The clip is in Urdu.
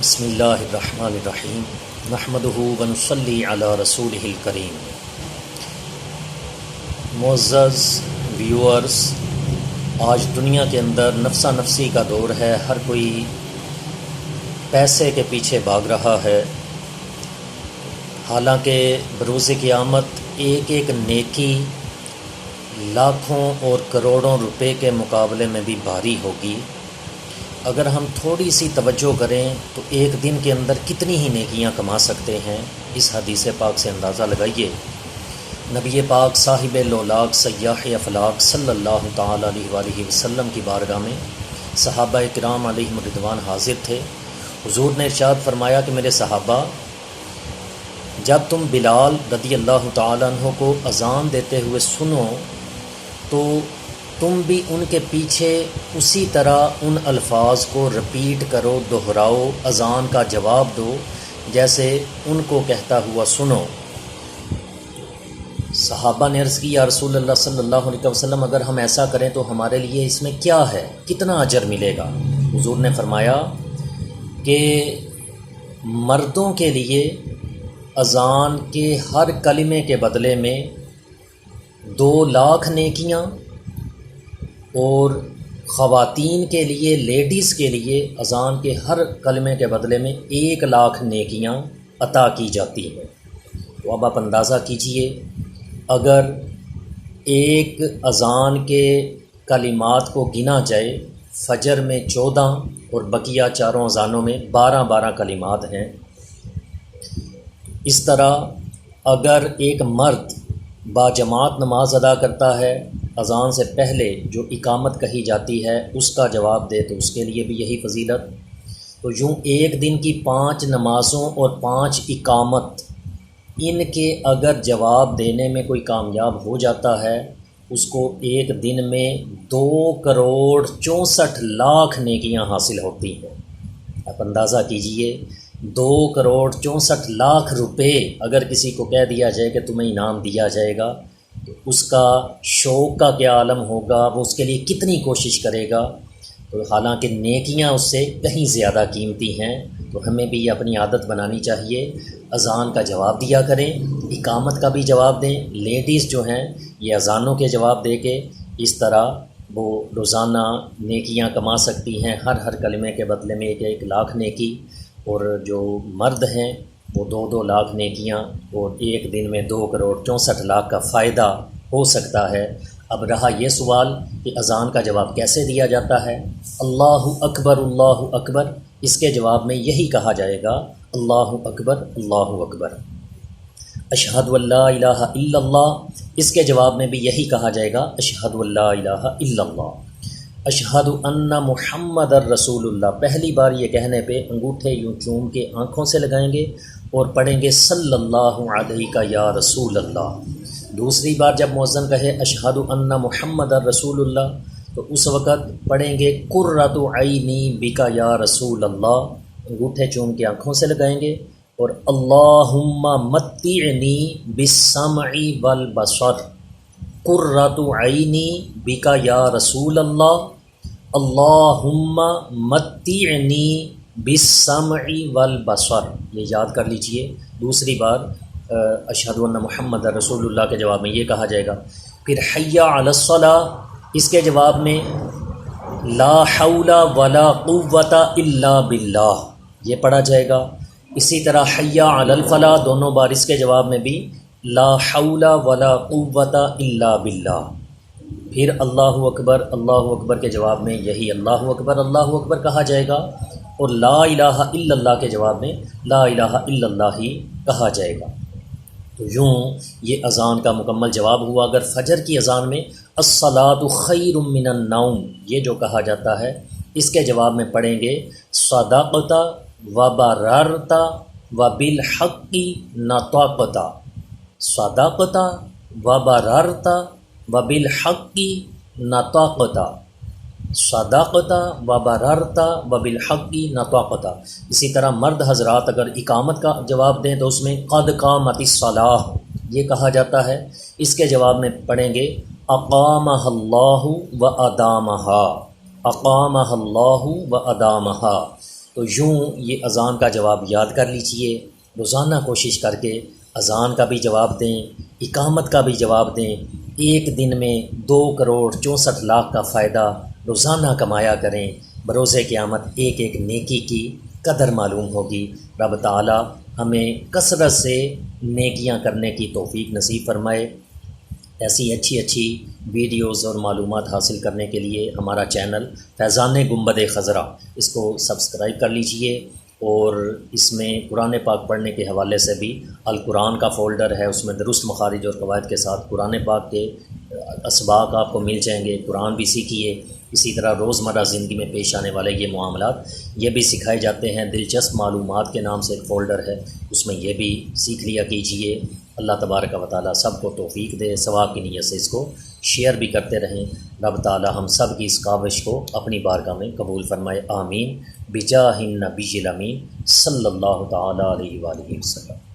بسم اللہ الرحمن الرحیم نحمدہ ونصلی علی رسولہ الکریم۔ معزز ویورز، آج دنیا کے اندر نفسا نفسی کا دور ہے، ہر کوئی پیسے کے پیچھے بھاگ رہا ہے، حالانکہ بروز قیامت ایک ایک نیکی لاکھوں اور کروڑوں روپے کے مقابلے میں بھی بھاری ہوگی۔ اگر ہم تھوڑی سی توجہ کریں تو ایک دن کے اندر کتنی ہی نیکیاں کما سکتے ہیں، اس حدیث پاک سے اندازہ لگائیے۔ نبی پاک صاحب لولاک سیاح افلاک صلی اللہ تعالیٰ علیہ وآلہ وسلم کی بارگاہ میں صحابہ کرام علیہم رضوان حاضر تھے۔ حضور نے ارشاد فرمایا کہ میرے صحابہ، جب تم بلال رضی اللہ تعالیٰ عنہ کو اذان دیتے ہوئے سنو تو تم بھی ان کے پیچھے اسی طرح ان الفاظ کو رپیٹ کرو، دہراؤ، اذان کا جواب دو جیسے ان کو کہتا ہوا سنو۔ صحابہ نے عرض کی، یا رسول اللہ صلی اللہ علیہ وسلم، اگر ہم ایسا کریں تو ہمارے لیے اس میں کیا ہے، کتنا اجر ملے گا؟ حضور نے فرمایا کہ مردوں کے لیے اذان کے ہر کلمے کے بدلے میں 2,00,000 نیکیاں، اور خواتین کے لیے، لیڈیز کے لیے اذان کے ہر کلمے کے بدلے میں 1,00,000 نیکیاں عطا کی جاتی ہیں۔ تو اب آپ اندازہ کیجئے، اگر ایک اذان کے کلمات کو گنا جائے، فجر میں 14 اور بقیہ چاروں اذانوں میں 12 کلمات ہیں۔ اس طرح اگر ایک مرد باجماعت نماز ادا کرتا ہے، اذان سے پہلے جو اقامت کہی جاتی ہے اس کا جواب دے تو اس کے لیے بھی یہی فضیلت۔ تو یوں ایک دن کی 5 نمازوں اور 5 اقامت، ان کے اگر جواب دینے میں کوئی کامیاب ہو جاتا ہے، اس کو ایک دن میں 2,64,00,000 نیکیاں حاصل ہوتی ہیں۔ آپ اندازہ کیجئے، 2,64,00,000 روپے اگر کسی کو کہہ دیا جائے کہ تمہیں انعام دیا جائے گا تو اس کا شوق کا کیا عالم ہوگا، وہ اس کے لیے کتنی کوشش کرے گا۔ تو حالانکہ نیکیاں اس سے کہیں زیادہ قیمتی ہیں، تو ہمیں بھی اپنی عادت بنانی چاہیے، اذان کا جواب دیا کریں، اقامت کا بھی جواب دیں۔ لیڈیز جو ہیں یہ اذانوں کے جواب دے کے اس طرح وہ روزانہ نیکیاں کما سکتی ہیں، ہر کلمے کے بدلے میں 1,00,000 نیکی، اور جو مرد ہیں وہ 2,00,000 نیکیاں، اور ایک دن میں 2,64,00,000 کا فائدہ ہو سکتا ہے۔ اب رہا یہ سوال کہ اذان کا جواب کیسے دیا جاتا ہے؟ اللہ اکبر اللہ اکبر، اس کے جواب میں یہی کہا جائے گا، اللہ اکبر اللہ اکبر۔ اشہد ان لا الہ الا اللہ، اس کے جواب میں بھی یہی کہا جائے گا، اشہد ان لا الہ الا اللہ۔ اشہد ان محمد الرسول اللہ، پہلی بار یہ کہنے پہ انگوٹھے یوں چوم کے آنکھوں سے لگائیں گے اور پڑھیں گے صلی اللہ علیہ یا رسول اللہ۔ دوسری بار جب مؤذن کہے اشہد ان محمد الرسول اللہ تو اس وقت پڑھیں گے قرۃ عینی بک یا رسول اللہ، انگوٹھے چوم کے آنکھوں سے لگائیں گے، اور اللہم متعنی بالسمع والبصر، قرۃ عینی بک یا رسول اللہ، اللہم متعنی بالسمع والبصر، یہ یاد کر لیجئے۔ دوسری بار اشہد ان محمد رسول اللہ کے جواب میں یہ کہا جائے گا۔ پھر حی علی الصلاۃ، اس کے جواب میں لا حول ولا قوۃ الا باللہ، یہ پڑھا جائے گا۔ اسی طرح حی علی الفلاح، دونوں بار اس کے جواب میں بھی لا حول ولا قوۃ الا باللہ۔ پھر اللہ اکبر کے جواب میں یہی اللہ اکبر کہا جائے گا، اور لا الہ الا اللہ کے جواب میں لا الہ الا اللہ ہی کہا جائے گا۔ تو یوں یہ اذان کا مکمل جواب ہوا۔ اگر فجر کی اذان میں الصلاۃ خیر من النوم، یہ جو کہا جاتا ہے، اس کے جواب میں پڑھیں گے صدقت وبررت وبالحق نطقت، صدقت وبررت وبالحق نطقت، صدقت وبررت وبالحق نطقت۔ اسی طرح مرد حضرات اگر اقامت کا جواب دیں تو اس میں قد قامت الصلاۃ، یہ کہا جاتا ہے، اس کے جواب میں پڑھیں گے اقامہ اللہ و ادامہا، اقامہ اللہ و ادامہا۔ تو یوں یہ اذان کا جواب یاد کر لیجئے، روزانہ کوشش کر کے اذان کا بھی جواب دیں، اقامت کا بھی جواب دیں، ایک دن میں 2,64,00,000 کا فائدہ روزانہ کمایا کریں، بروز قیامت ایک ایک نیکی کی قدر معلوم ہوگی۔ رب تعالی ہمیں کثرت سے نیکیاں کرنے کی توفیق نصیب فرمائے۔ ایسی اچھی اچھی ویڈیوز اور معلومات حاصل کرنے کے لیے ہمارا چینل فیضان گنبد خضرا اس کو سبسکرائب کر لیجئے، اور اس میں قرآن پاک پڑھنے کے حوالے سے بھی القرآن کا فولڈر ہے، اس میں درست مخارج اور قواعد کے ساتھ قرآن پاک کے اسباق آپ کو مل جائیں گے، قرآن بھی سیکھیے۔ اسی طرح روزمرہ زندگی میں پیش آنے والے یہ معاملات یہ بھی سکھائے جاتے ہیں، دلچسپ معلومات کے نام سے ایک فولڈر ہے، اس میں یہ بھی سیکھ لیا کیجئے۔ اللہ تبارک و تعالی سب کو توفیق دے، ثواب کی نیت سے اس کو شیئر بھی کرتے رہیں۔ رب تعالی ہم سب کی اس کاوش کو اپنی بارگاہ میں قبول فرمائے، آمین، بجاہ النبی الامین صلی اللہ تعالی علیہ وآلہ وسلم۔